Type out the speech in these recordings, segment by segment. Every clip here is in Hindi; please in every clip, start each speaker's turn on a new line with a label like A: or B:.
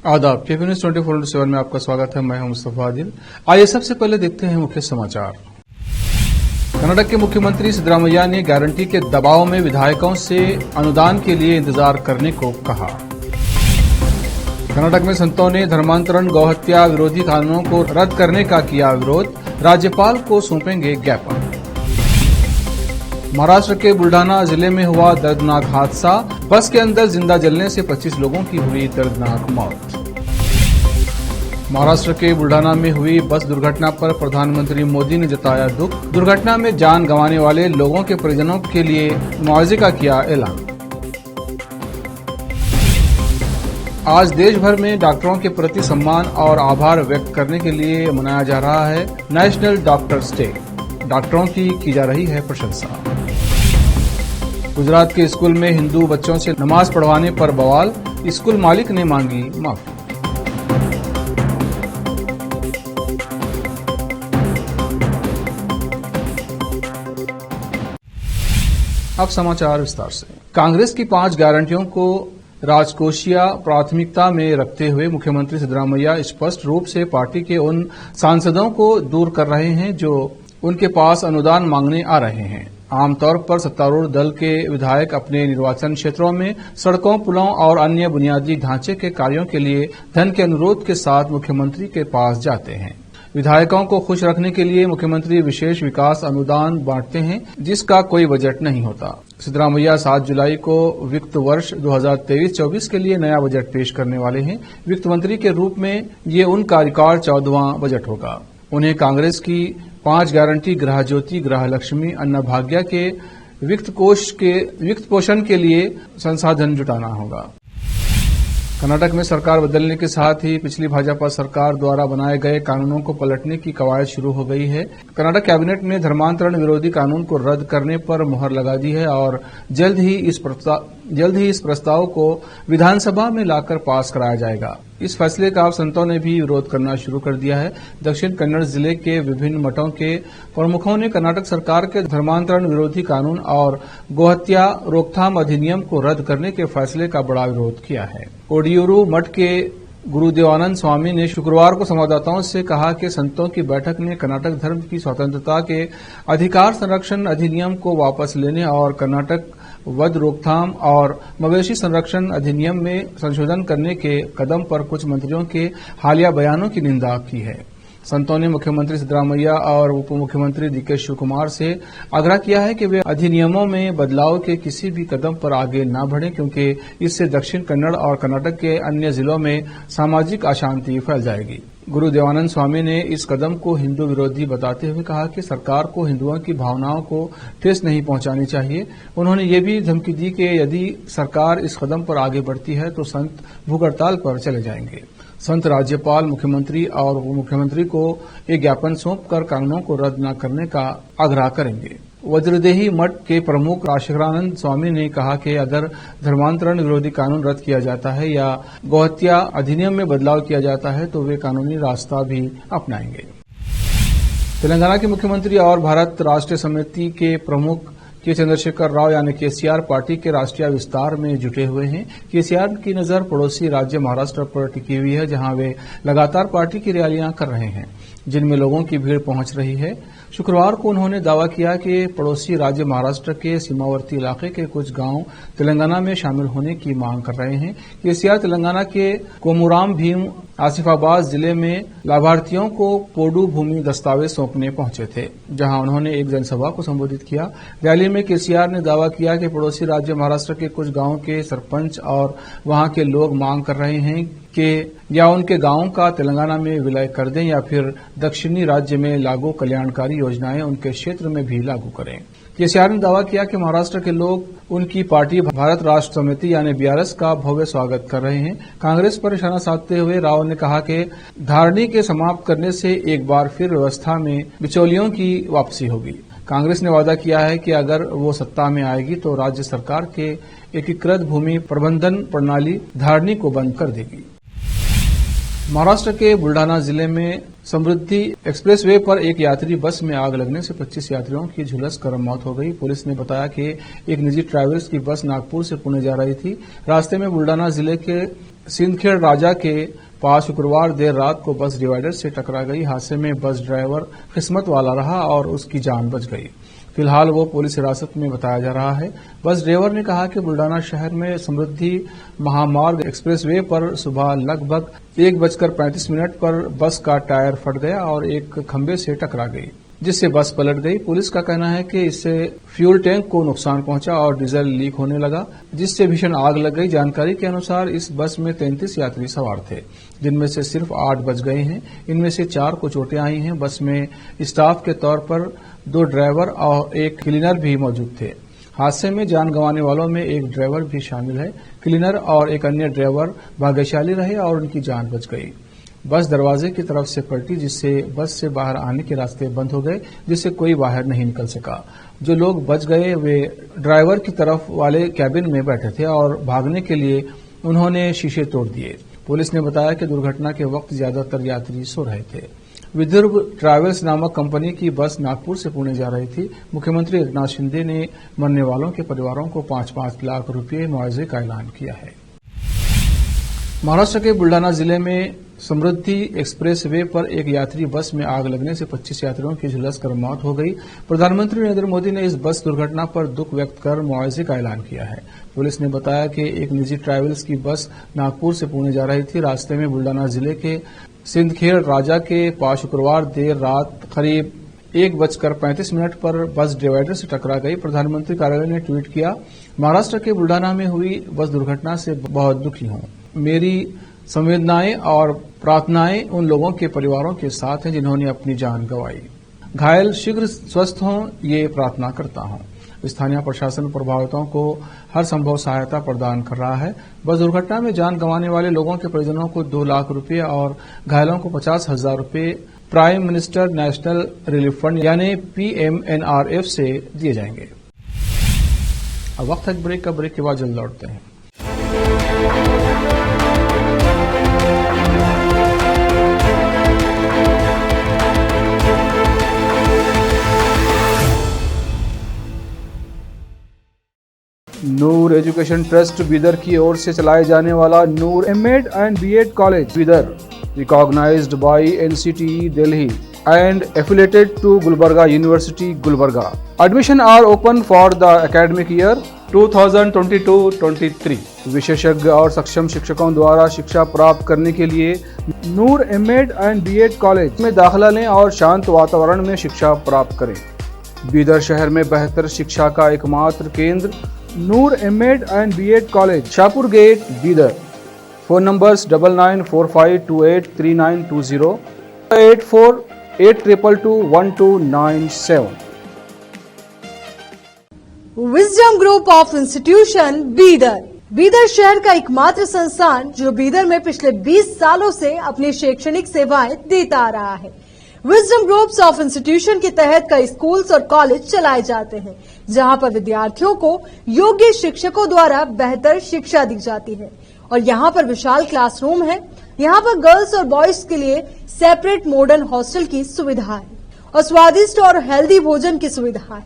A: आदाब। केपी न्यूज 24/7 में आपका स्वागत है। मैं हूं मुस्तफा आदिल। आइए सबसे पहले देखते हैं मुख्य समाचार। कर्नाटक के मुख्यमंत्री सिद्धरामैया ने गारंटी के दबाव में विधायकों से अनुदान के लिए इंतजार करने को कहा। कर्नाटक में संतों ने धर्मांतरण गौहत्या विरोधी कानूनों को रद्द करने का किया विरोध, राज्यपाल को सौंपेंगे ज्ञापन। महाराष्ट्र के बुल्ढाना जिले में हुआ दर्दनाक हादसा, बस के अंदर जिंदा जलने से 25 लोगों की हुई दर्दनाक मौत। महाराष्ट्र के बुल्ढाना में हुई बस दुर्घटना पर प्रधानमंत्री मोदी ने जताया दुख, दुर्घटना में जान गंवाने वाले लोगों के परिजनों के लिए मुआवजे का किया ऐलान। आज देश भर में डॉक्टरों के प्रति सम्मान और आभार व्यक्त करने के लिए मनाया जा रहा है नेशनल डॉक्टर्स डे। डॉक्टरों की जा रही है प्रशंसा। गुजरात के स्कूल में हिंदू बच्चों से नमाज पढ़वाने पर बवाल, स्कूल मालिक ने मांगी माफी। अब समाचार विस्तार से। कांग्रेस की 5 गारंटियों को राजकोषीय प्राथमिकता में रखते हुए मुख्यमंत्री सिद्धरामैया स्पष्ट रूप से पार्टी के उन सांसदों को दूर कर रहे हैं जो उनके पास अनुदान मांगने आ रहे हैं। आमतौर पर सत्तारूढ़ दल के विधायक अपने निर्वाचन क्षेत्रों में सड़कों, पुलों और अन्य बुनियादी ढांचे के कार्यों के लिए धन के अनुरोध के साथ मुख्यमंत्री के पास जाते हैं। विधायकों को खुश रखने के लिए मुख्यमंत्री विशेष विकास अनुदान बांटते हैं, जिसका कोई बजट नहीं होता। सिद्धरामैया 7 जुलाई को वित्त वर्ष 2023-24 के लिए नया बजट पेश करने वाले हैं। वित्त मंत्री के रूप में ये उनका रिकॉर्ड 14वां बजट होगा। उन्हें कांग्रेस की 5 गारंटी गृह ज्योति, गृह लक्ष्मी, अन्नभाग्य के वित्त पोषण के लिए संसाधन जुटाना होगा। कर्नाटक में सरकार बदलने के साथ ही पिछली भाजपा सरकार द्वारा बनाए गए कानूनों को पलटने की कवायद शुरू हो गई है। कर्नाटक कैबिनेट ने धर्मांतरण विरोधी कानून को रद्द करने पर मुहर लगा दी है और जल्द ही इस प्रस्ताव को विधानसभा में लाकर पास कराया जाएगा। इस फैसले का अब संतों ने भी विरोध करना शुरू कर दिया है। दक्षिण कन्नड़ जिले के विभिन्न मठों के प्रमुखों ने कर्नाटक सरकार के धर्मांतरण विरोधी कानून और गोहत्या रोकथाम अधिनियम को रद्द करने के फैसले का बड़ा विरोध किया है। ओडियूरू मठ के गुरुदेवानंद स्वामी ने शुक्रवार को संवाददाताओं से कहा कि संतों की बैठक ने कर्नाटक धर्म की स्वतंत्रता के अधिकार संरक्षण अधिनियम को वापस लेने और कर्नाटक वध रोकथाम और मवेशी संरक्षण अधिनियम में संशोधन करने के कदम पर कुछ मंत्रियों के हालिया बयानों की निंदा की है। संतों ने मुख्यमंत्री सिद्धरामैया और उप मुख्यमंत्री डीके शिवकुमार से आग्रह किया है कि वे अधिनियमों में बदलाव के किसी भी कदम पर आगे न बढ़ें, क्योंकि इससे दक्षिण कन्नड़ और कर्नाटक के अन्य जिलों में सामाजिक अशांति फैल जाएगी। गुरु देवानंद स्वामी ने इस कदम को हिंदू विरोधी बताते हुए कहा कि सरकार को हिंदुओं की भावनाओं को ठेस नहीं पहुंचानी चाहिए। उन्होंने ये भी धमकी दी कि यदि सरकार इस कदम पर आगे बढ़ती है तो संत भूख हड़ताल पर चले जाएंगे। संत राज्यपाल, मुख्यमंत्री और उप मुख्यमंत्री को एक ज्ञापन सौंपकर कानूनों को रद्द न करने का आग्रह करेंगे। वज्रदेही मठ के प्रमुख आशकरानंद स्वामी ने कहा कि अगर धर्मांतरण विरोधी कानून रद्द किया जाता है या गोहत्या अधिनियम में बदलाव किया जाता है तो वे कानूनी रास्ता भी अपनाएंगे। तेलंगाना के मुख्यमंत्री और भारत राष्ट्र समिति के प्रमुख के चंद्रशेखर राव यानी केसीआर पार्टी के राष्ट्रीय विस्तार में जुटे हुए हैं। केसीआर की नजर पड़ोसी राज्य महाराष्ट्र पर टिकी हुई है, जहां वे लगातार पार्टी की रैलियां कर रहे हैं, जिनमें लोगों की भीड़ पहुंच रही है। शुक्रवार को उन्होंने दावा किया कि पड़ोसी राज्य महाराष्ट्र के सीमावर्ती इलाके के कुछ गांव तेलंगाना में शामिल होने की मांग कर रहे हैं। केसीआर तेलंगाना के कोमुराम भीम आसिफाबाद जिले में लाभार्थियों को पोडू भूमि दस्तावेज सौंपने पहुंचे थे, जहां उन्होंने एक जनसभा को संबोधित किया। रैली में केसीआर ने दावा किया कि पड़ोसी राज्य महाराष्ट्र के कुछ गांवों के सरपंच और वहां के लोग मांग कर रहे हैं कि या उनके गांवों का तेलंगाना में विलय कर दें या फिर दक्षिणी राज्य में लागू कल्याणकारी योजनाएं उनके क्षेत्र में भी लागू करें। केसीआर ने दावा किया कि महाराष्ट्र के लोग उनकी पार्टी भारत राष्ट्र समिति यानी बीआरएस का भव्य स्वागत कर रहे हैं। कांग्रेस पर निशाना साधते हुए राव ने कहा कि धारणी के समाप्त करने से एक बार फिर व्यवस्था में बिचौलियों की वापसी होगी। कांग्रेस ने वादा किया है कि अगर वो सत्ता में आएगी तो राज्य सरकार के एकीकृत भूमि प्रबंधन प्रणाली धारणी को बंद कर देगी। महाराष्ट्र के बुल्ढाना जिले में समृद्धि एक्सप्रेसवे पर एक यात्री बस में आग लगने से 25 यात्रियों की झुलस कर मौत हो गई। पुलिस ने बताया कि एक निजी ट्रैवल्स की बस नागपुर से पुणे जा रही थी। रास्ते में बुल्ढाना जिले के सिंदखेड़ राजा के पास शुक्रवार देर रात को बस डिवाइडर से टकरा गई। हादसे में बस ड्राइवर किस्मत वाला रहा और उसकी जान बच गई। फिलहाल वो पुलिस हिरासत में बताया जा रहा है। बस ड्राइवर ने कहा कि बुल्ढाना शहर में समृद्धि महामार्ग एक्सप्रेसवे पर सुबह लगभग 1:35 पर बस का टायर फट गया और एक खंभे से टकरा गई, जिससे बस पलट गई। पुलिस का कहना है कि इससे फ्यूल टैंक को नुकसान पहुंचा और डीजल लीक होने लगा, जिससे भीषण आग लग गई। जानकारी के अनुसार इस बस में 33 यात्री सवार थे, जिनमें से सिर्फ 8 बच गए हैं। इनमें से 4 को चोटें आई हैं। बस में स्टाफ के तौर पर 2 ड्राइवर और एक क्लीनर भी मौजूद थे। हादसे में जान गंवाने वालों में एक ड्राइवर भी शामिल है। क्लीनर और एक अन्य ड्राइवर भाग्यशाली रहे और उनकी जान बच गई। बस दरवाजे की तरफ से पलटी, जिससे बस से बाहर आने के रास्ते बंद हो गए, जिससे कोई बाहर नहीं निकल सका। जो लोग बच गए वे ड्राइवर की तरफ वाले कैबिन में बैठे थे और भागने के लिए उन्होंने शीशे तोड़ दिए। पुलिस ने बताया कि दुर्घटना के वक्त ज्यादातर यात्री सो रहे थे। विदर्भ ट्रैवल्स नामक कंपनी की बस नागपुर से पुणे जा रही थी। मुख्यमंत्री एकनाथ शिंदे ने मरने वालों के परिवारों को 5-5 लाख रुपये मुआवजे का ऐलान किया है। महाराष्ट्र के बुल्ढाना जिले में समृद्धि एक्सप्रेसवे पर एक यात्री बस में आग लगने से 25 यात्रियों की झुलस कर मौत हो गई। प्रधानमंत्री नरेंद्र मोदी ने इस बस दुर्घटना पर दुख व्यक्त कर मुआवजे का ऐलान किया है। पुलिस ने बताया कि एक निजी ट्रैवल्स की बस नागपुर से पुणे जा रही थी। रास्ते में बुल्ढाना जिले के सिंदखेड़ राजा के पास शुक्रवार देर रात करीब 1:35 पर बस डिवाइडर से टकरा गई। प्रधानमंत्री कार्यालय ने ट्वीट किया, महाराष्ट्र के बुल्ढाना में हुई बस दुर्घटना से बहुत दुखी हूं। मेरी संवेदनाएं और प्रार्थनाएं उन लोगों के परिवारों के साथ हैं जिन्होंने अपनी जान गंवाई। घायल शीघ्र स्वस्थ हों, ये प्रार्थना करता हूं। स्थानीय प्रशासन प्रभावितों को हर संभव सहायता प्रदान कर रहा है। बस दुर्घटना में जान गंवाने वाले लोगों के परिजनों को 2 लाख रुपये और घायलों को 50,000 रुपये prime minister national relief fund यानी PMNRF से दिए जाएंगे। अब वक्त है ब्रेक का। ब्रेक के बाद जल्द लौटते हैं। नूर एजुकेशन ट्रस्ट बीदर की ओर से चलाए जाने वाला नूर M.Ed and B.Ed college Bidar, recognized by NCTE Delhi and affiliated to Gulbarga University, Gulbarga. Admission are open for the academic year 2022-23. विशेषज्ञ और सक्षम शिक्षकों द्वारा शिक्षा प्राप्त करने के लिए नूर M.Ed and B.Ed कॉलेज में दाखिला लें और शांत वातावरण में शिक्षा प्राप्त करें। बीदर शहर में बेहतर शिक्षा का एकमात्र केंद्र Noor M.Ed and B.Ed college, Shahpur gate, Bidar. Phone numbers 9945283920, 8482221297।
B: Wisdom group of institution Bidar, Bidar शहर का एकमात्र संस्थान जो बीदर में पिछले 20 सालों से अपनी शैक्षणिक सेवाएं देता आ रहा है। विजडम ग्रुप्स ऑफ इंस्टीट्यूशन के तहत कई स्कूल्स और कॉलेज चलाए जाते हैं, जहां पर विद्यार्थियों को योग्य शिक्षकों द्वारा बेहतर शिक्षा दी जाती है। और यहां पर विशाल क्लासरूम है। यहां पर गर्ल्स और बॉयज के लिए सेपरेट मॉडर्न हॉस्टल की सुविधा है और स्वादिष्ट और हेल्दी भोजन की सुविधा है।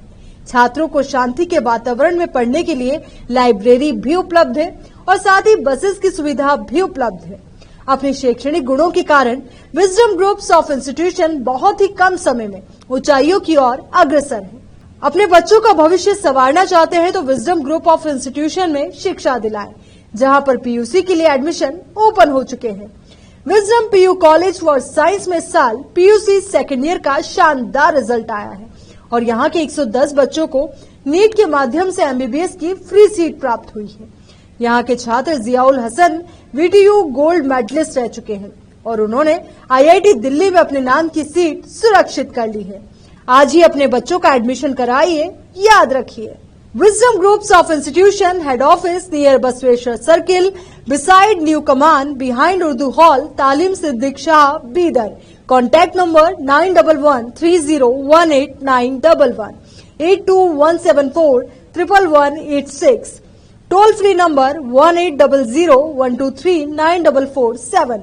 B: छात्रों को शांति के वातावरण में पढ़ने के लिए लाइब्रेरी भी उपलब्ध है और साथ ही बसेस की सुविधा भी उपलब्ध है। अपने शैक्षणिक गुणों के कारण विजडम ग्रुप्स ऑफ इंस्टीट्यूशन बहुत ही कम समय में ऊंचाइयों की ओर अग्रसर है। अपने बच्चों का भविष्य संवारना चाहते हैं तो विजडम ग्रुप ऑफ इंस्टीट्यूशन में शिक्षा दिलाएं, जहां पर PUC के लिए एडमिशन ओपन हो चुके हैं। Wisdom PU college for science में इस साल PUC सेकेंड ईयर का शानदार रिजल्ट आया है और यहाँ के 110 बच्चों को नीट के माध्यम से MBBS की फ्री सीट प्राप्त हुई है। यहाँ के छात्र Ziaul Hasan VTU gold medallist रह चुके हैं और उन्होंने IIT दिल्ली में अपने नाम की सीट सुरक्षित कर ली है। आज ही अपने बच्चों का एडमिशन कराइए, याद रखिए। Wisdom groups of institution head office near Basaveshwar circle, beside new Kaman, behind Urdu hall, Taleem Siddique Shah, Bidar. Contact number 9113018911, 8217411186। Toll free number 180012394447।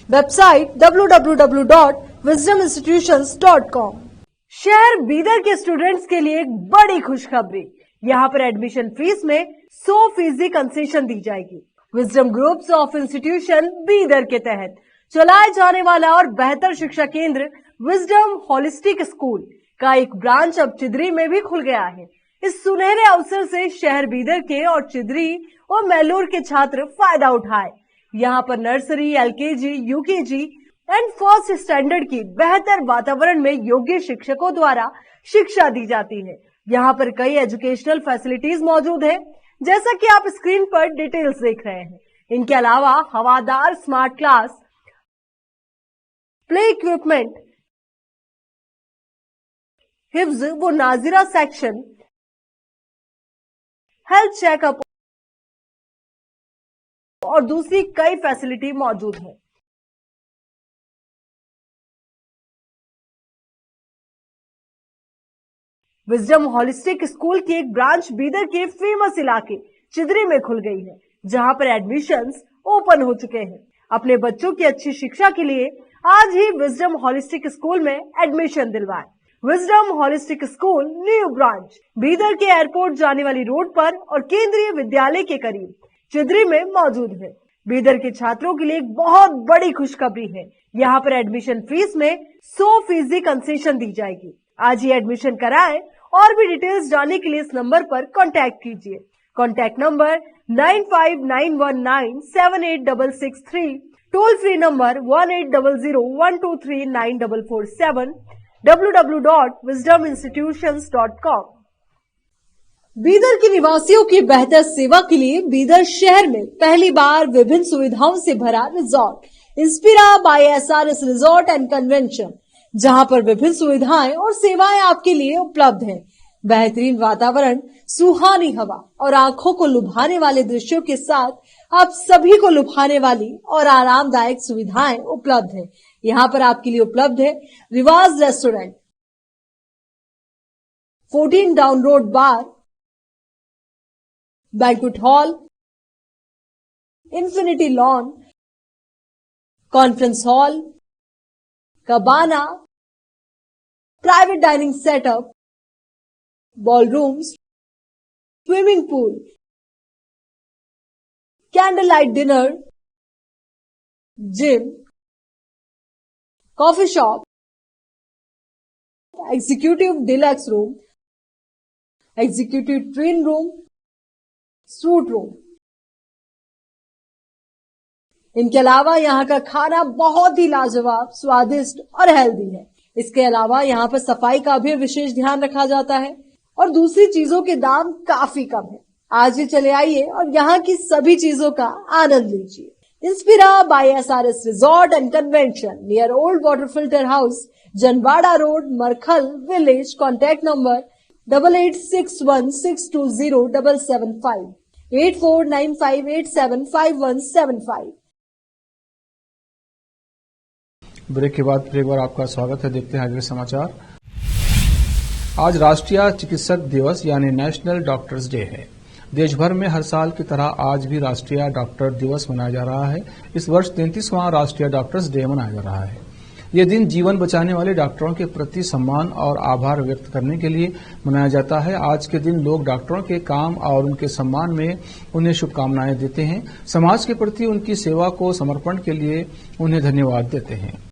B: Website www.wisdominstitutions.com। शहर बीदर के स्टूडेंट्स के लिए एक बड़ी खुशखबरी, यहाँ पर एडमिशन फीस में 100% कंसेशन दी जाएगी। Wisdom groups of institution Bidar के तहत चलाए जाने वाला और बेहतर शिक्षा केंद्र विजडम होलिस्टिक स्कूल का एक ब्रांच अब चिदरी में भी खुल गया है। इस सुनहरे अवसर से शहर बीदर के और चिदरी और मैलूर के छात्र फायदा उठाए। यहाँ पर nursery, LKG, UKG and first standard की बेहतर वातावरण में योग्य शिक्षकों द्वारा शिक्षा दी जाती है। यहाँ पर कई एजुकेशनल फैसिलिटीज मौजूद है, जैसा कि आप स्क्रीन पर डिटेल्स देख रहे हैं। इनके अलावा हवादार स्मार्ट क्लास, प्ले इक्विपमेंट, हिफ्ज व नाजिरा सेक्शन, हेल्थ चेकअप और दूसरी कई फैसिलिटी मौजूद है। विजडम होलिस्टिक स्कूल की एक ब्रांच बीदर के फेमस इलाके चिदरी में खुल गई है, जहां पर एडमिशंस ओपन हो चुके हैं। अपने बच्चों की अच्छी शिक्षा के लिए आज ही विजडम होलिस्टिक स्कूल में एडमिशन दिलवाएं। Wisdom holistic school new branch Bidar के एयरपोर्ट जाने वाली रोड पर और केंद्रीय विद्यालय के करीब चिदरी में मौजूद है। बीदर के छात्रों के लिए एक बहुत बड़ी खुशखबरी है, यहाँ पर एडमिशन फीस में 100% कंसेशन दी जाएगी। आज ही एडमिशन कराएं और भी डिटेल्स जानने के लिए इस नंबर पर कांटेक्ट कीजिए। Contact number 9591978663, toll free number 1800123947, www.wisdominstitutions.com। Bidar के निवासियों की बेहतर सेवा के लिए बीदर शहर में पहली बार विभिन्न सुविधाओं से भरा resort Inspira by SRS resort and convention, जहां पर विभिन्न सुविधाएं और सेवाएं आपके लिए उपलब्ध हैं। बेहतरीन वातावरण, सुहानी हवा और आंखों को लुभाने वाले दृश्यों के साथ आप सभी को लुभाने वाली और आरामदायक सुविधाएं उपलब्ध है। यहाँ पर आपके लिए उपलब्ध है Rivaaz restaurant, 14 down road bar, banquet hall, infinity lawn, conference hall, cabana, private dining setup, ballrooms, swimming pool, candle light dinner, gym, coffee shop, executive deluxe room, executive twin room, suite room. इनके अलावा यहाँ का खाना बहुत ही लाजवाब, स्वादिष्ट और हेल्दी है। इसके अलावा यहाँ पर सफाई का भी विशेष ध्यान रखा जाता है और दूसरी चीजों के दाम काफी कम है। आज ही चले आइए और यहाँ की सभी चीजों का आनंद लीजिए। Inspira by SRS resort and convention near old water filter house, Janwada road, Markhal village. Contact number 8861620775, 8495875175।
A: Break के बाद फिर एक बार आपका स्वागत है। देखते हैं अगले समाचार। आज राष्ट्रीय चिकित्सक दिवस यानी नेशनल डॉक्टर्स डे है। देश भर में हर साल की तरह आज भी राष्ट्रीय डॉक्टर दिवस मनाया जा रहा है। इस वर्ष 33वां राष्ट्रीय डॉक्टर्स डे मनाया जा रहा है। ये दिन जीवन बचाने वाले डॉक्टरों के प्रति सम्मान और आभार व्यक्त करने के लिए मनाया जाता है। आज के दिन लोग डॉक्टरों के काम और उनके सम्मान में उन्हें शुभकामनाएं देते हैं। समाज के प्रति उनकी सेवा को समर्पण के लिए उन्हें धन्यवाद देते हैं।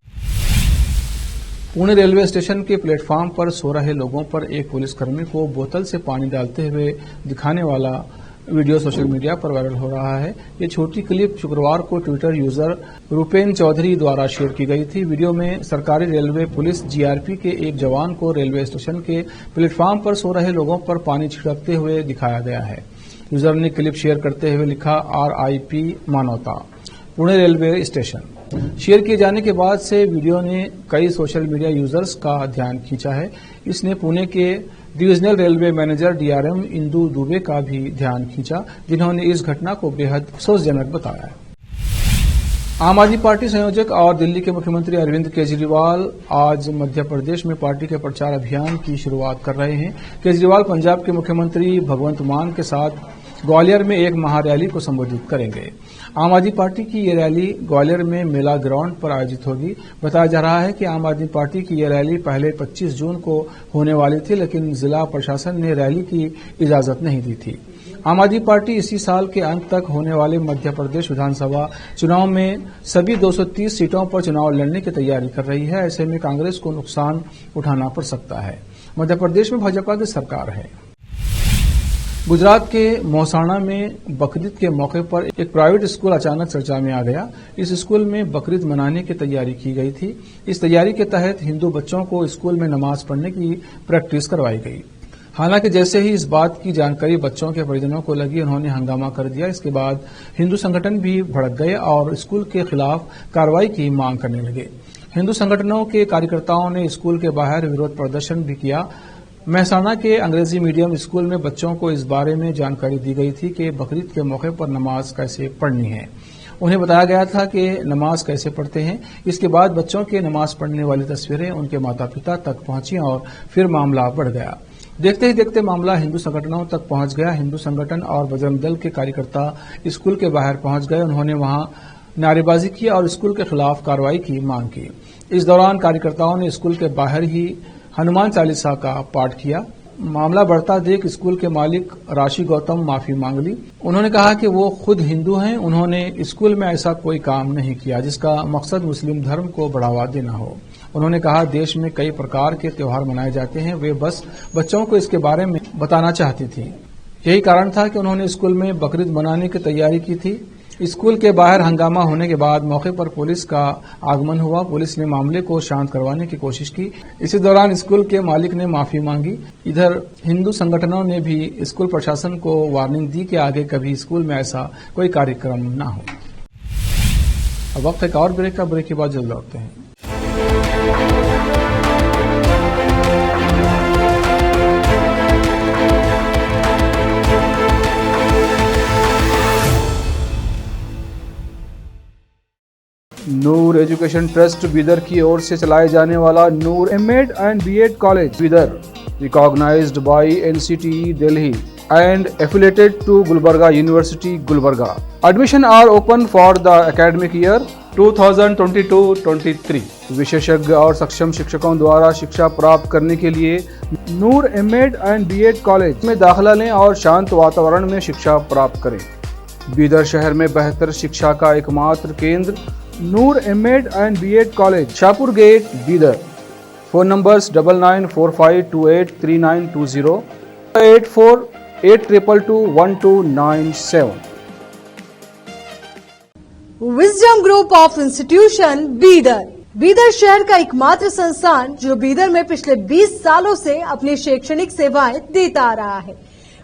A: पुणे रेलवे स्टेशन के प्लेटफॉर्म पर सो रहे लोगों पर एक पुलिसकर्मी को बोतल से पानी डालते हुए दिखाने वाला वीडियो सोशल मीडिया पर वायरल हो रहा है। ये छोटी क्लिप शुक्रवार को ट्विटर यूजर रूपेन चौधरी द्वारा शेयर की गई थी। वीडियो में सरकारी रेलवे पुलिस जीआरपी के एक जवान को रेलवे स्टेशन के प्लेटफॉर्म पर सो रहे लोगों पर पानी छिड़कते हुए दिखाया गया है। यूजर ने क्लिप शेयर करते हुए लिखा, RIP मानवता, पुणे रेलवे स्टेशन। शेयर किए जाने के बाद से वीडियो ने कई सोशल मीडिया यूजर्स का ध्यान खींचा है। इसने पुणे के divisional railway manager DRM Indu Dubey का भी ध्यान खींचा, जिन्होंने इस घटना को बेहद अफसोसजनक बताया। आम आदमी पार्टी संयोजक और दिल्ली के मुख्यमंत्री अरविंद केजरीवाल आज मध्य प्रदेश में पार्टी के प्रचार अभियान की शुरुआत कर रहे हैं। केजरीवाल पंजाब के मुख्यमंत्री भगवंत मान के साथ ग्वालियर में एक महारैली को संबोधित करेंगे। आम आदमी पार्टी की ये रैली ग्वालियर में मेला ग्राउंड पर आयोजित होगी। बताया जा रहा है कि आम आदमी पार्टी की ये रैली पहले 25 जून को होने वाली थी, लेकिन जिला प्रशासन ने रैली की इजाजत नहीं दी थी। आम आदमी पार्टी इसी साल के अंत तक होने वाले मध्य प्रदेश विधानसभा चुनाव में सभी 230 सीटों पर चुनाव लड़ने की तैयारी कर रही है। ऐसे में कांग्रेस को नुकसान उठाना पड़ सकता है। मध्य प्रदेश में भाजपा की सरकार है। गुजरात के मोहसाणा में बकरीद के मौके पर एक प्राइवेट स्कूल अचानक चर्चा में आ गया। इस स्कूल में बकरीद मनाने की तैयारी की गई थी। इस तैयारी के तहत हिंदू बच्चों को स्कूल में नमाज पढ़ने की प्रैक्टिस करवाई गई। हालांकि जैसे ही इस बात की जानकारी बच्चों के परिजनों को लगी, उन्होंने हंगामा कर दिया। इसके बाद हिंदू संगठन भी भड़क गए और स्कूल के खिलाफ कार्रवाई की मांग करने लगे। हिंदू संगठनों के कार्यकर्ताओं ने स्कूल के बाहर विरोध प्रदर्शन भी किया। मेहसाणा के अंग्रेजी मीडियम स्कूल में बच्चों को इस बारे में जानकारी दी गई थी कि बकरीद के मौके पर नमाज कैसे पढ़नी है। उन्हें बताया गया था कि नमाज कैसे पढ़ते हैं। इसके बाद बच्चों के नमाज पढ़ने वाली तस्वीरें उनके माता पिता तक पहुंची और फिर मामला बढ़ गया। देखते ही देखते मामला हिंदू संगठनों तक पहुंच गया। हिंदू संगठन और बजरंग दल के कार्यकर्ता स्कूल के बाहर पहुंच गए। उन्होंने वहां नारेबाजी की और स्कूल के खिलाफ कार्रवाई की मांग की। इस दौरान कार्यकर्ताओं ने स्कूल के बाहर ही हनुमान चालीसा का पाठ किया। मामला बढ़ता देख स्कूल के मालिक राशि गौतम माफी मांग ली। उन्होंने कहा कि वो खुद हिंदू हैं। उन्होंने स्कूल में ऐसा कोई काम नहीं किया जिसका मकसद मुस्लिम धर्म को बढ़ावा देना हो। उन्होंने कहा देश में कई प्रकार के त्योहार मनाए जाते हैं, वे बस बच्चों को इसके बारे में बताना चाहती थी। यही कारण था कि उन्होंने स्कूल में बकरीद मनाने की तैयारी की थी। स्कूल के बाहर हंगामा होने के बाद मौके पर पुलिस का आगमन हुआ। पुलिस ने मामले को शांत करवाने की कोशिश की। इसी दौरान स्कूल के मालिक ने माफी मांगी। इधर हिंदू संगठनों ने भी स्कूल प्रशासन को वार्निंग दी कि आगे कभी स्कूल में ऐसा कोई कार्यक्रम न हो। अब वक्त एक और ब्रेक का, ब्रेक के बाद जल्द लौटते हैं। नूर एजुकेशन ट्रस्ट बीदर की ओर से चलाए जाने वाला Noor MEd and BEd college Bidar, recognised by NCTE Delhi and affiliated to Gulbarga University, Gulbarga. Admission are open for the academic year 2022-23. विशेषज्ञ और सक्षम शिक्षकों द्वारा शिक्षा प्राप्त करने के लिए नूर एमएड एंड बीएड कॉलेज में दाखिला लें और शांत वातावरण में शिक्षा प्राप्त करें। बीदर शहर में बेहतर शिक्षा का एकमात्र केंद्र Noor MEd and BEd college, Shahpur gate, Bidar. Phone numbers 9945283920, 8482221297।
B: Wisdom group of institution Bidar, Bidar शहर का एकमात्र संस्थान जो बीदर में पिछले 20 सालों से अपनी शैक्षणिक सेवाएं देता आ रहा है।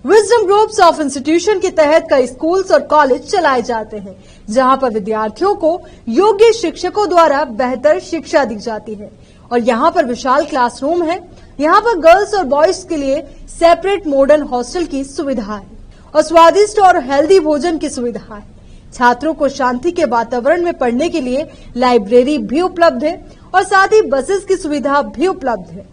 B: विजडम ग्रुप्स ऑफ इंस्टीट्यूशन के तहत कई स्कूल्स और कॉलेज चलाए जाते हैं, जहां पर विद्यार्थियों को योग्य शिक्षकों द्वारा बेहतर शिक्षा दी जाती है। और यहाँ पर विशाल क्लासरूम है। यहाँ पर गर्ल्स और बॉयज के लिए सेपरेट मॉडर्न हॉस्टल की सुविधा है और स्वादिष्ट और हेल्दी भोजन की सुविधा है। छात्रों को शांति के वातावरण में पढ़ने के लिए लाइब्रेरी भी उपलब्ध है और साथ ही बसेस की सुविधा भी उपलब्ध है।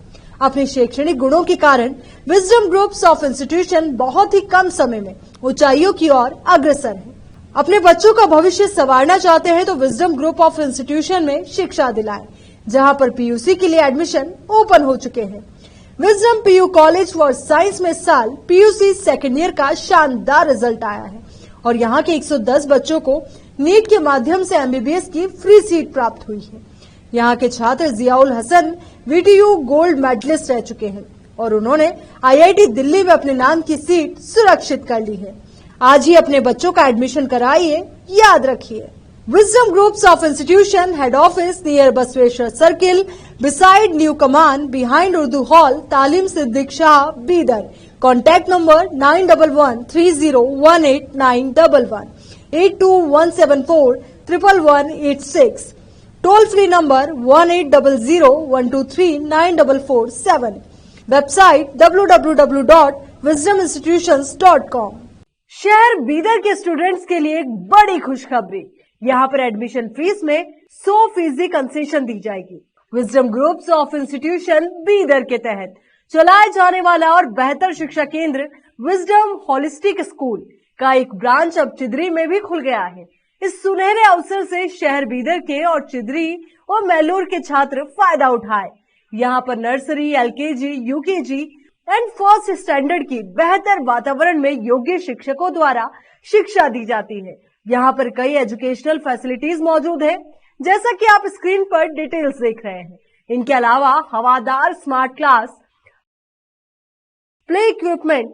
B: अपने शैक्षणिक गुणों के कारण विजडम ग्रुप्स ऑफ इंस्टीट्यूशन बहुत ही कम समय में ऊंचाइयों की ओर अग्रसर है। अपने बच्चों का भविष्य संवारना चाहते हैं तो विजडम ग्रुप ऑफ इंस्टीट्यूशन में शिक्षा दिलाएं, जहां पर पीयूसी के लिए एडमिशन ओपन हो चुके हैं। Wisdom PU college for science में साल पीयूसी सेकेंड ईयर का शानदार रिजल्ट आया है और यहाँ के 110 बच्चों को नीट के माध्यम से एमबीबीएस की फ्री सीट प्राप्त हुई है। यहाँ के छात्र Ziaul Hasan VTU gold medallist रह चुके हैं और उन्होंने आईआईटी दिल्ली में अपने नाम की सीट सुरक्षित कर ली है। आज ही अपने बच्चों का एडमिशन कराइए, याद रखिए। Wisdom groups of institution head office near Basaveshwar circle, beside new Kaman, behind Urdu hall, Taleem Siddique Shah, Bidar. Contact number 9113018911, 8217411186, toll free number 180012394447, website www.wisdominstitutions.com। शहर बीदर के स्टूडेंट्स के लिए एक बड़ी खुशखबरी, यहाँ पर एडमिशन फीस में 100% कंसेशन दी जाएगी। Wisdom groups of institution Bidar के तहत चलाए जाने वाला और बेहतर शिक्षा केंद्र विजडम होलिस्टिक स्कूल का एक ब्रांच अब चिदरी में भी खुल गया है। इस सुनहरे अवसर से शहर बीदर के और चिदरी और मैलूर के छात्र फायदा उठाए। यहाँ पर nursery, LKG, UKG and first standard की बेहतर वातावरण में योग्य शिक्षकों द्वारा शिक्षा दी जाती है। यहाँ पर कई एजुकेशनल फैसिलिटीज मौजूद है, जैसा कि आप स्क्रीन पर डिटेल्स देख रहे हैं। इनके अलावा हवादार स्मार्ट क्लास, प्ले इक्विपमेंट,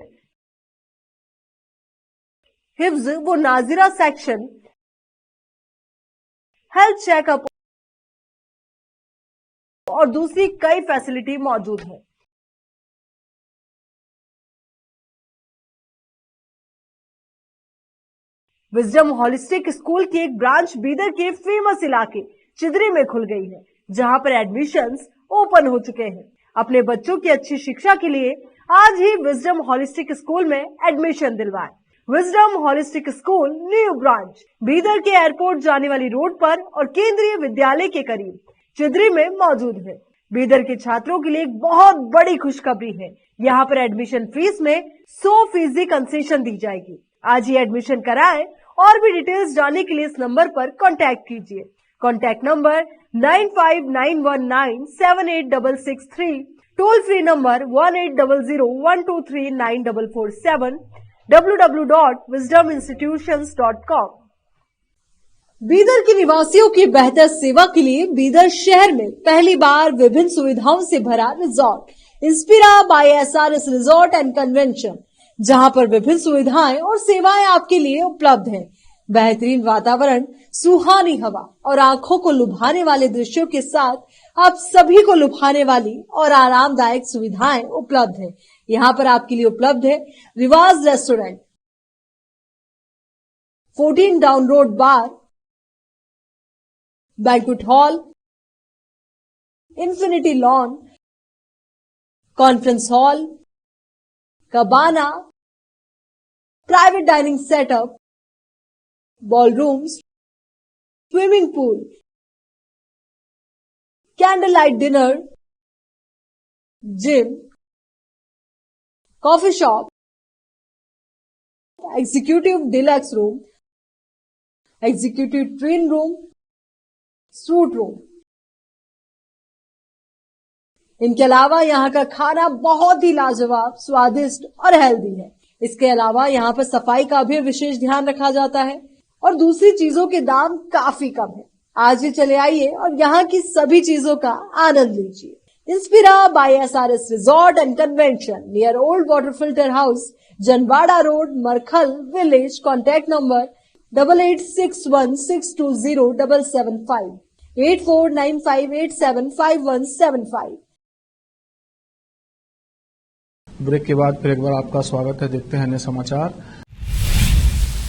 B: हिफ्ज व नाजिरा सेक्शन, हेल्थ चेकअप और दूसरी कई फैसिलिटी मौजूद है। विजडम होलिस्टिक स्कूल की एक ब्रांच बीदर के फेमस इलाके चिदरी में खुल गई है, जहां पर एडमिशंस ओपन हो चुके हैं। अपने बच्चों की अच्छी शिक्षा के लिए आज ही विजडम होलिस्टिक स्कूल में एडमिशन दिलवाएं। Wisdom holistic school new branch Bidar के एयरपोर्ट जाने वाली रोड पर और केंद्रीय विद्यालय के करीब चिदरी में मौजूद है। बीदर के छात्रों के लिए एक बहुत बड़ी खुशखबरी है। यहाँ पर एडमिशन फीस में 100% कंसेशन दी जाएगी। आज ही एडमिशन कराएं और भी डिटेल्स जानने के लिए इस नंबर पर कांटेक्ट कीजिए। Contact number 9591978663, toll free number 1800123947, www.wisdominstitutions.com। Bidar के निवासियों की बेहतर सेवा के लिए बीदर शहर में पहली बार विभिन्न सुविधाओं से भरा resort Inspira by SRS resort and convention, जहां पर विभिन्न सुविधाएं और सेवाएं आपके लिए उपलब्ध हैं। बेहतरीन वातावरण, सुहानी हवा और आंखों को लुभाने वाले दृश्यों के साथ आप सभी को लुभाने वाली और आरामदायक सुविधाएं उपलब्ध है। यहाँ पर आपके लिए उपलब्ध है Rivaaz restaurant, 14 down road bar, banquet hall, infinity lawn, conference hall, cabana, private dining setup, ballrooms, swimming pool, candle light dinner, gym, coffee shop, executive deluxe room, executive twin room, suite room. इनके अलावा यहाँ का खाना बहुत ही लाजवाब, स्वादिष्ट और हेल्दी है। इसके अलावा यहाँ पर सफाई का भी विशेष ध्यान रखा जाता है और दूसरी चीजों के दाम काफी कम है। आज ही चले आइए और यहाँ की सभी चीजों का आनंद लीजिए। Inspira by SRS resort and convention near old water filter house, Janwada road, Markhal village. Contact number 8861620775, 8495875175।
A: Break के बाद फिर एक बार आपका स्वागत है। देखते हैं अन्य समाचार।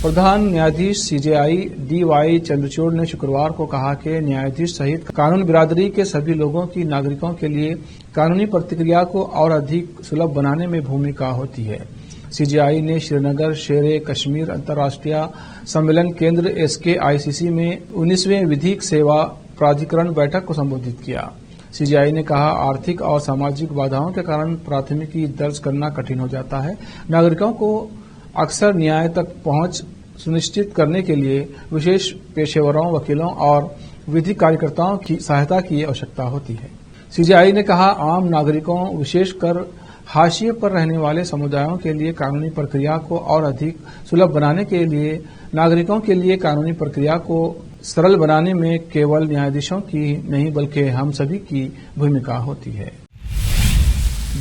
A: प्रधान न्यायाधीश सीजेआई डीवाई चंद्रचूड़ ने शुक्रवार को कहा कि न्यायाधीश सहित कानून बिरादरी के सभी लोगों की नागरिकों के लिए कानूनी प्रक्रिया को और अधिक सुलभ बनाने में भूमिका होती है। सीजेआई ने श्रीनगर शेरे कश्मीर अंतर्राष्ट्रीय सम्मेलन केंद्र SKICC में 19वें विधिक सेवा प्राधिकरण बैठक को संबोधित किया। सीजेआई ने कहा, आर्थिक और सामाजिक बाधाओं के कारण प्राथमिकी दर्ज करना कठिन हो जाता है। नागरिकों को अक्सर न्याय तक पहुंच सुनिश्चित करने के लिए विशेष पेशेवरों, वकीलों और विधिक कार्यकर्ताओं की सहायता की आवश्यकता होती है। सीजेआई ने कहा, आम नागरिकों, विशेषकर हाशिए पर रहने वाले समुदायों के लिए कानूनी प्रक्रिया को और अधिक सुलभ बनाने के लिए नागरिकों के लिए कानूनी प्रक्रिया को सरल बनाने में केवल न्यायाधीशों की नहीं बल्कि हम सभी की भूमिका होती है।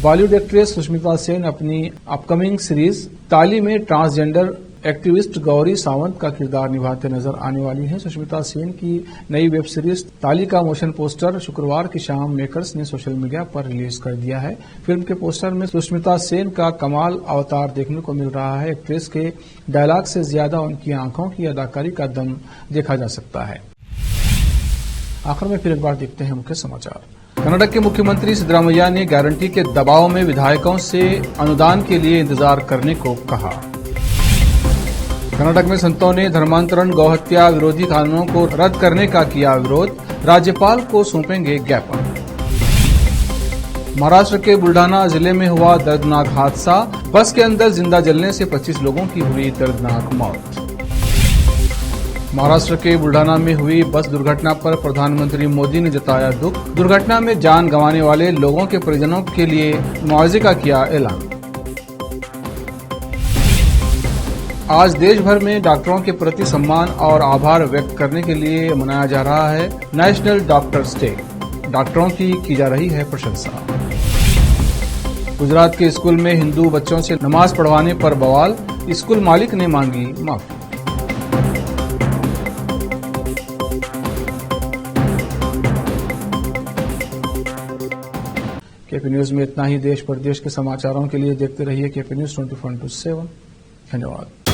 A: बॉलीवुड एक्ट्रेस सुष्मिता सेन अपनी अपकमिंग सीरीज ताली में ट्रांसजेंडर एक्टिविस्ट गौरी सावंत का किरदार निभाते नजर आने वाली हैं। सुष्मिता सेन की नई वेब सीरीज ताली का मोशन पोस्टर शुक्रवार की शाम मेकर्स ने सोशल मीडिया पर रिलीज कर दिया है। फिल्म के पोस्टर में सुष्मिता सेन का कमाल अवतार देखने को मिल रहा है। एक्ट्रेस के डायलॉग से ज्यादा उनकी आंखों की अदाकारी का दम देखा जा सकता है। आखिर में फिर एक बार देखते हैं मुख्य समाचार। कर्नाटक के मुख्यमंत्री सिद्धरामैया ने गारंटी के दबाव में विधायकों से अनुदान के लिए इंतजार करने को कहा। कर्नाटक में संतों ने धर्मांतरण गौहत्या विरोधी कानूनों को रद्द करने का किया विरोध, राज्यपाल को सौंपेंगे ज्ञापन। महाराष्ट्र के बुल्ढाना जिले में हुआ दर्दनाक हादसा, बस के अंदर जिंदा जलने से 25 लोगों की हुई दर्दनाक मौत। महाराष्ट्र के बुल्ढाना में हुई बस दुर्घटना पर प्रधानमंत्री मोदी ने जताया दुख। दुर्घटना में जान गंवाने वाले लोगों के परिजनों के लिए मुआवजे का किया ऐलान। आज देश भर में डॉक्टरों के प्रति सम्मान और आभार व्यक्त करने के लिए मनाया जा रहा है नेशनल डॉक्टर्स डे। डॉक्टरों की जा रही है प्रशंसा। गुजरात के स्कूल में हिंदू बच्चों से नमाज पढ़वाने पर बवाल, स्कूल मालिक ने मांगी माफी। केपी न्यूज में इतना ही। देश प्रदेश के समाचारों के लिए देखते रहिए केपी न्यूज 24/7। धन्यवाद।